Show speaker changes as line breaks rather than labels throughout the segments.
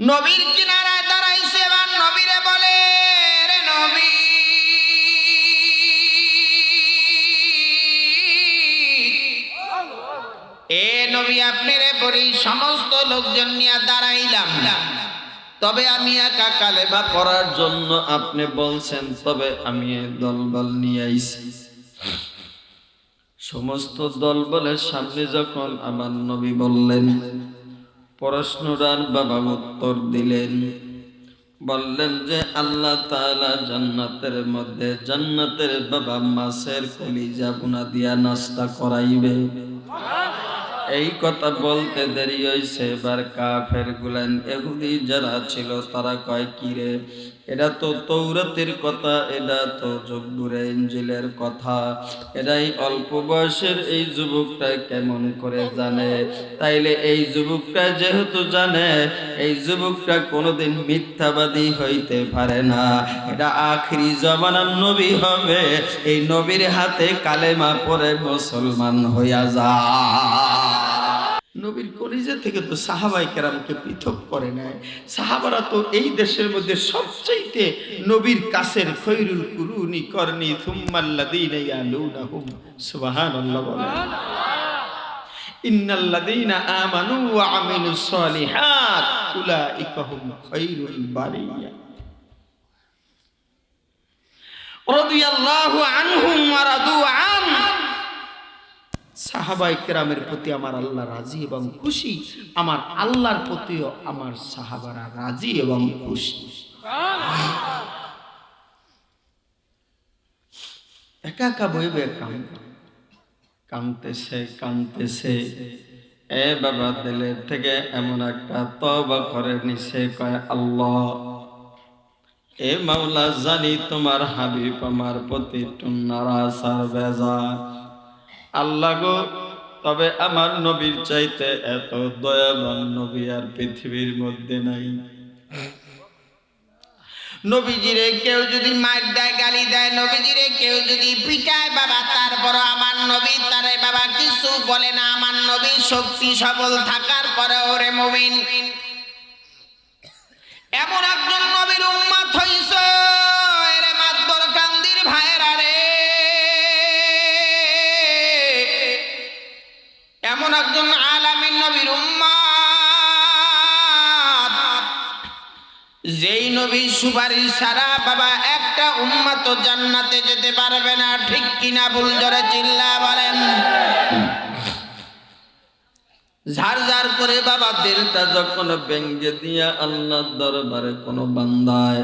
নবীর কিনারায় দাঁড়াইছে এবার নবীরে বলে, রে নবী, এ নবী আপনি রে বলি সমস্ত লোকজন নিয়ে দাঁড়াইলাম, তবে আমি একা কালেমা পড়ার জন্য আপনি বলছেন, তবে আমি দলবল নিয়ে আইছি। সমস্ত দলবলের সামনে যখন আমার নবী বললেন, প্রশ্নটার বাবা উত্তর দিলেন, বললেন যে আল্লাহ তাআলা জান্নাতের মধ্যে জান্নাতের বাবা মাছের কলিজা বুনা দিয়া নাস্তা করাইবে। এই কথা বলতে দেরি হয়েছে, এবার কাফের গুলেন ইহুদি যারা ছিল তারা কয়, কি রে, এটা তো তৌরাতের কথা, এটা তো জব্বুরে ইনজিলের কথা, এটাই অল্প বয়সের এই যুবকটা কেমন করে জানে? তাইলে এই যুবকটা যেহেতু জানে, এই যুবকটা কোনোদিন মিথ্যাবাদী হইতে পারে না, এটা আখিরি জামানার নবী হবে, এই নবীর হাতে কালেমা পড়ে মুসলমান হইয়া যায়। নবীর কলিজা থেকে তো সাহাবায়ে কেরামকে পৃথক করে নেয়। সাহাবারা তো এই দেশের মধ্যে সবচাইতে নবীর কাছের খৈরুল কুরুনি করনি সুম্মাল্লাযীনা ইয়ালুনাহুম। সুবহানাল্লাহ বলেন। ইন্নাল্লাযীনা আমানু ওয়া আমিলুস সলিহাত উলাইকা হুম খৈরুল বারিয়া রাদিয়াল্লাহু আনহুম ওয়া রাদু আন। সাহাবায়ে কেরামের প্রতি আমার আল্লাহ রাজি এবং খুশি, আমার আল্লাহর প্রতিও আমার সাহাবারা রাজি এবং খুশি। একা একা বইবে কাঁদতেছে কাঁদতেছে। এ বাবা দিলের থেকে এমন একটা তওবা করে নিছে, কয় আল্লাহ, এ মাওলা, জানি তোমার হাবিব আমার প্রতি একটু নারাজ আর বেজার। আল্লাহ গো, তবে আমার নবীর চাইতে এত দয়াবান নবী আর পৃথিবীর মধ্যে নাই। নবীজিরে কেউ যদি মার দেয়, গালি দেয়, নবীজিরে কেউ যদি পিটায় বাবা, তারপর আমার নবী তারে বাবা কিছু বলে না। আমার নবী শক্তি সবল থাকার পরে ওরে মুমিন, এমন একজন নবীর উম্মত হইছে রে মাতবর কান্দির ভাইরা রে, এমন একজন আলামিন নবীর উম্মত, যেই নবীর সুপারিশ ছাড়া বাবা একটা উম্মত জান্নাতে যেতে পারবে না। ঠিক কিনা ভুল? জোরে চিল্লা বলেন। ঝাড় ঝাড় করে বাবা দিলটা যখন ভেঙ্গে দিয়া আল্লাহর দরবারে কোন বান্দায়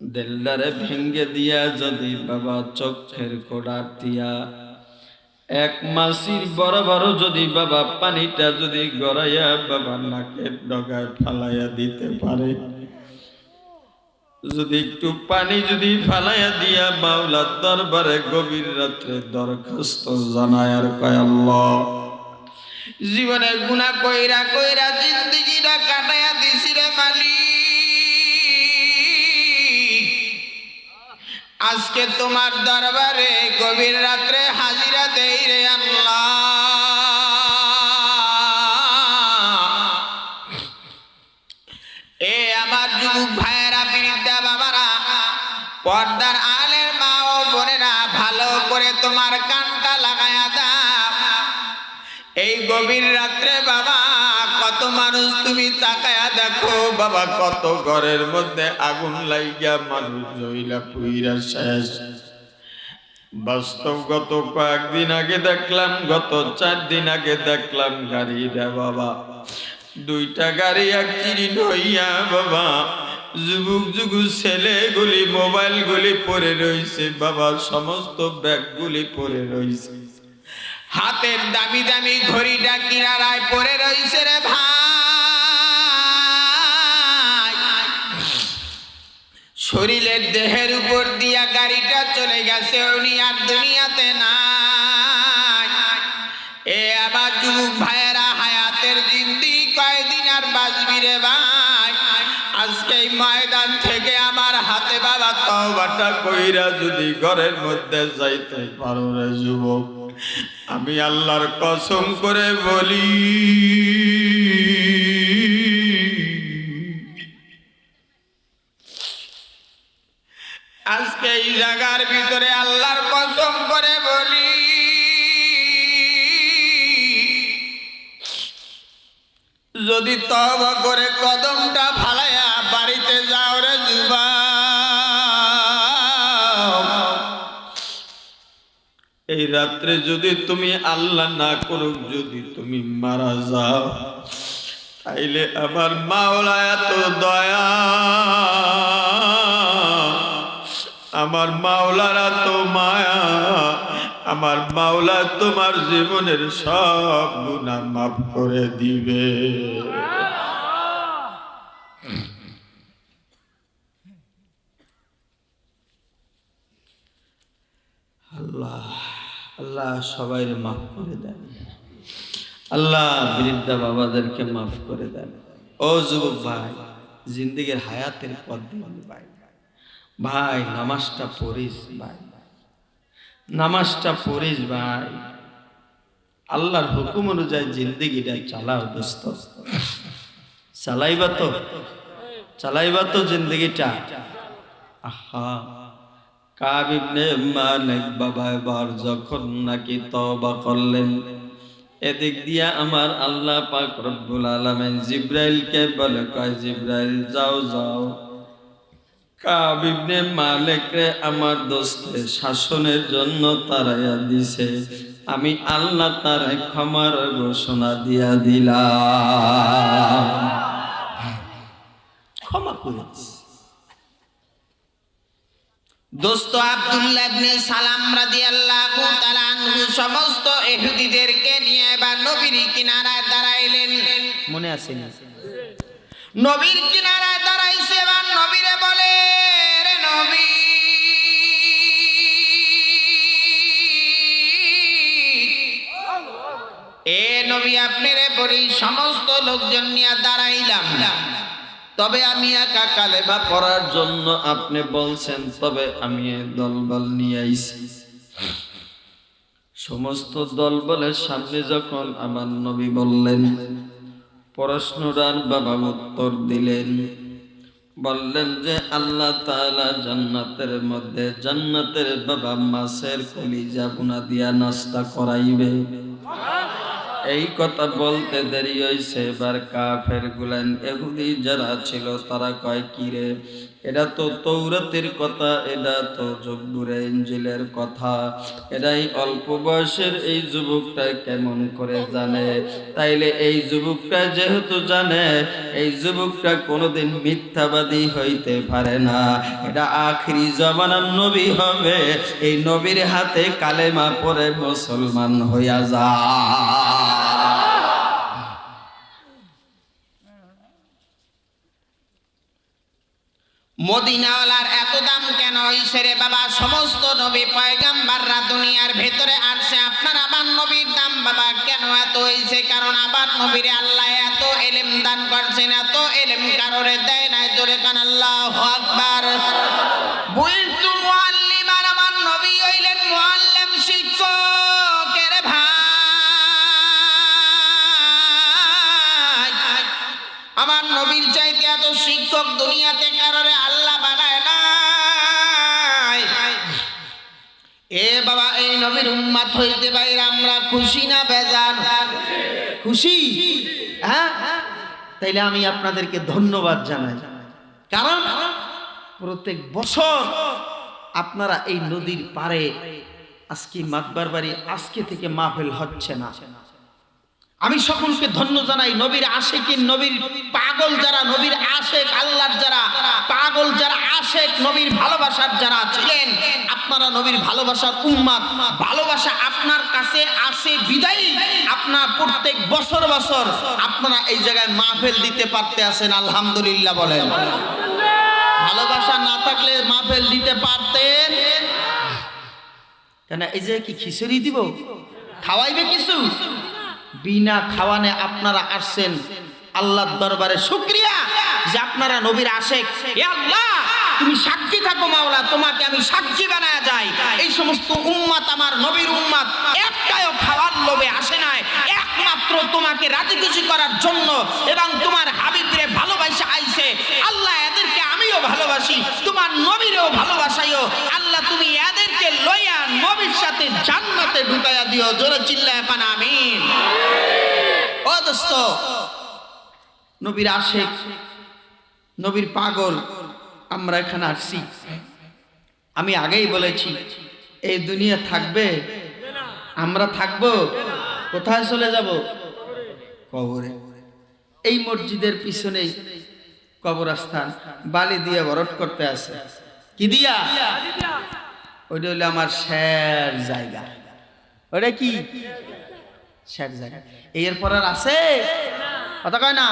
দিলটারে ভেঙ্গে দিয়া যদি বাবা চোখের কোড়া দিয়া এক মাসির বড় বড় যদি বাবা পানিটা যদি গড়াইয়া বাবা নাকের ডগায় ফালাইয়া দিতে পারে, যদি একটু পানি যদি ফালাইয়া দিয়া মাওলার দরবারে গভীর রাত্রে দরখাস্ত জানায় আর কয়, আল্লাহ, জীবনের গুনাহ কইরা কইরা জিন্দেগিটা কাটাইয়া দিছি রে মালিক, আজকে তোমার দরবারে গভীর রাত্রে হাজিরা দেই রে আল্লাহ। এ আমার যুবক ভাইয়েরা, বৃদ্ধা বাবারা, পর্দার আলের মা ও বোনেরা, ভালো করে তোমার কানটা লাগায়া দাও। এই গভীর রাত্রে বাবা কত মানুষ তুমি তাকায়া দেখো বাবা, কত ঘরের মধ্যে আগুন লাইগা মানুষ জইলা পুইরা শেষ। বাস্তব গত কয়েকদিন আগে দেখলাম, গত 4 দিন আগে দেখলাম গাড়িটা বাবা, 2টা গাড়ি অ্যাক্সিডেন্ট হইয়া বাবা যুবক যুবক ছেলেগুলি মোবাইলগুলি পড়ে রইছে বাবা, সমস্ত ব্যাগগুলি পড়ে রইছে, হাতের দামি দামি ঘড়িটা কিনারায় পড়ে রইছে রে ভাই। শরীরের দেহের উপর দিয়া গাড়িটা চলে গেছে, উনি আর দুনিয়াতে নাই। এ আমার যুবক ভাইয়েরা, হায়াতের জিন্দেগি কয়দিন আর বাঁচবি রে ভাই? আজকে এই ময়দান থেকে আমার হাতে বাবা তওবাটা কইরা যদি ঘরের মধ্যে যাইতে পারো রে যুবক, আমি আল্লাহর কসম করে বলি এই জায়গার ভিতরে আল্লাহর কসম করে বলি, যদি তওবা করে কদমটা ফালাইয়া বাড়িতে যাও রে যুবক, এই রাত্রে যদি তুমি আল্লাহ না করুক যদি তুমি মারা যাও, তাইলে আমার মাওলা এত দয়া, আমার মাওলার এত মায়া, আমার মাওলা তোমার জীবনের সব গুনাহ মাফ করে দিবে। আল্লাহ আল্লাহ সবাইকে মাফ করে দেন, আল্লাহ বৃদ্ধা বাবাদেরকে মাফ করে দেন। ও যুবক ভাই, জিন্দেগির হায়াতের পথ দিন ভাই, ভাই নামাজটা পড়িস ভাই, নামাজটা পড়িস ভাই, আল্লাহর হুকুম অনুযায়ী জিন্দেগিটা চালাও দোস্ত। চালাইবা তো জিন্দেগিটা। আহা, কাব ইবনে মালিক বাবা এবার যখন নাকি তওবা করলেন, এদিক দিয়া আমার আল্লাহ পাক রব্বুল আলামিন জিবরাইলকে বলে, কয় জিবরাইল যাও যাও, কাব ইবনে মালিক রে আমার দোস্তে শাসনের জন্য তারাইয়া দিছে, আমি আল্লাহ তারে ক্ষমার ঘোষণা দিয়া দিলাম, ক্ষমা করেছি।
দোস্ত আব্দুল্লাহ ইবনে সালাম রাদিয়াল্লাহু তাআলা আনহু সমস্ত ইহুদিদেরকে নিয়ে এবার নবীর কিনারায় দাঁড়াইলেন।
মনে আছে না?
নবীর কিনারায় দাঁড়াইছে, এবার নবীরে বলে, রে নবী, এ নবী আপনারে বলি সমস্ত লোকজন নিয়ে দাঁড়াইলাম,
তবে আমি একা কালেমা পড়ার জন্য আপনি বলছেন, তবে আমি দলবল নিয়ে আইছি। সমস্ত দলবলের সামনে যখন আমার নবী বললেন, প্রশ্নটার বাবা উত্তর দিলেন, বললেন যে আল্লাহ তাআলা জান্নাতের মধ্যে জান্নাতের বাবা মাছের কলিজা বুনা দিয়া নাস্তা করাইবে। এই কথা বলতে দেরি হইছে, এবার কাফের গুলেন ইহুদি যারা ছিল তারা কয়, কি রে, এটা তো তৌরাতের কথা, এটা তো জব্বুরে ইনজিলের কথা, এটাই অল্প বয়সের এই যুবকটা কেমন করে জানে? তাইলে এই যুবকটা যেহেতু জানে, এই যুবকটা কোনোদিন মিথ্যাবাদী হইতে পারে না, এটা আখিরি জামানার নবী হবে, এই নবীর হাতে কালেমা পড়ে মুসলমান হইয়া যায়।
মদিনাওয়ালার এত দাম কেন হইছে রে বাবা? সমস্ত নবী পয়গাম্বাররা দুনিয়ার ভেতরে আসছে, আপনার আমার নবীর দাম বাবা কেন এত হইছে? কারণ আমার নবীরে আল্লাহ এত ইলম দান করছেন, এত ইলম কারোরে দেয় নাই। জোরে কান আল্লাহু আকবার। বুইতু মুআল্লিমান, আমার নবী হইলেন মুআল্লিম, শিক্ষক রে ভাই। আমার নবীর চাইতে এত শিক্ষক দুনিয়াতে কারোরে আল্লাহ বানায় নাই। এ বাবা, এই নবীর উম্মত হইতে বাইরে আমরা খুশি না বেজার? খুশি, হ্যাঁ? তাইলে আমি আপনাদেরকে ধন্যবাদ জানাই, কারণ প্রত্যেক বছর আপনারা এই নদীর পারে, আজকে মাতবার বাড়ি আজকে থেকে মাহফিল হচ্ছে না, আমি সকলকে ধন্য জানাই। নবীর আশিকিন, নবীর পাগল যারা, নবীর আশেক, আল্লাহর যারা পাগল, যারা আশেক, নবীর ভালোবাসার যারা ছিলেন, আপনারা নবীর ভালোবাসার উম্মত, ভালোবাসা আপনার কাছে আসে বিদায়ী আপনার প্রত্যেক বছর বছর আপনারা এই জায়গায় মাহফিল দিতে পারতে আছেন, আলহামদুলিল্লাহ বলেন। ভালোবাসা না থাকলে মাহফিল দিতে পারতেন কেন? এই যে কি খিচুড়ি দিব, খাওয়াইবে কিছু? বিনা খাওয়ানে আপনারা আসছেন, আল্লাহর দরবারে শুকরিয়া যে আপনারা নবীর আশেক। হে আল্লাহ, তুমি সাক্ষী থাকো মাওলা, তোমাকে আমি সাক্ষী বানায়া যাই। এই সমস্ত উম্মত আমার নবীর উম্মত, একটাও খাওয়ার লোভে আসে নাই, একমাত্র তোমাকে রাজি খুশি করার জন্য এবং তোমার হাবিবরে ভালোবাসা আইছে। আল্লাহ এদেরকে আমিও ভালোবাসি, তোমার নবীরেও ভালোবাসাইও। আল্লাহ দিও, জোরে চিল্লায় এখন আমিন। ও দোস্ত, নবীর আশিক, নবীর পাগল আমরা এখানে আসছি। আমি আগেই বলেছি এই দুনিয়া থাকবে, আমরা থাকবো, কোথায় চলে যাব? কবরে। এই মসজিদের পিছনেই কবরস্থান, বালি দিয়ে ভরট করতে আছে। কি দিয়া? ওইটা হলো আমার শের জায়গা। ওটা কি শের জায়গা? এরপর আর আছে কথা কয় না?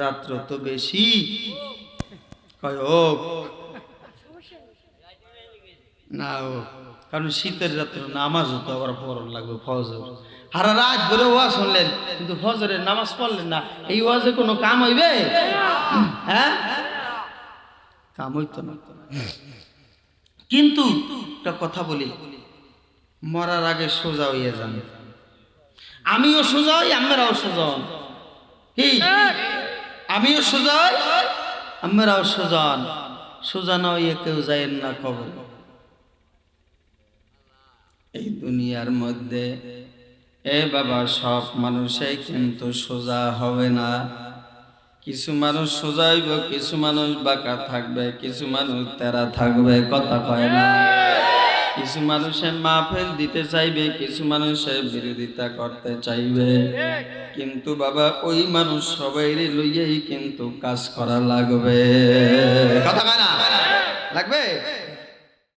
রাত্র তো বেশি কয় ও না, ও কারণ শীতের রাত্রে নামাজ হতো আবার পড়ন লাগবে ফজর। সারা রাত ধরে ওয়াজ শুনলেন কিন্তু ফজরের নামাজ পড়লেন না, এই ওয়াজে কোনো কাম হইবে? হ্যাঁ, কাম হইতো না। কিন্তু একটা কথা বলি, মরার আগে সোজা হইয়া যান। আমিও সোজা হই, আপনারাও সোজা হন। কি? আমিও সোজা হই, আপনারাও সোজা হন। সোজা না হইয়া কেউ যায়েন না কবরে। এই দুনিয়ার মধ্যে এ বাবা সব মানুষই কিন্তু সোজা হবে না। কিছু মানুষ সোজা হইব, কিছু মানুষ বাঁকা থাকবে, কিছু মানুষ তেরা থাকবে, কথা কয় না। কিছু মানুষের মাহফিল দিতে চাইবে, কিছু মানুষের বিরোধিতা করতে চাইবে, কিন্তু বাবা ওই মানুষ সবাই লইয়াই কিন্তু কাজ করা লাগবে, কথা কয় না? লাগবে।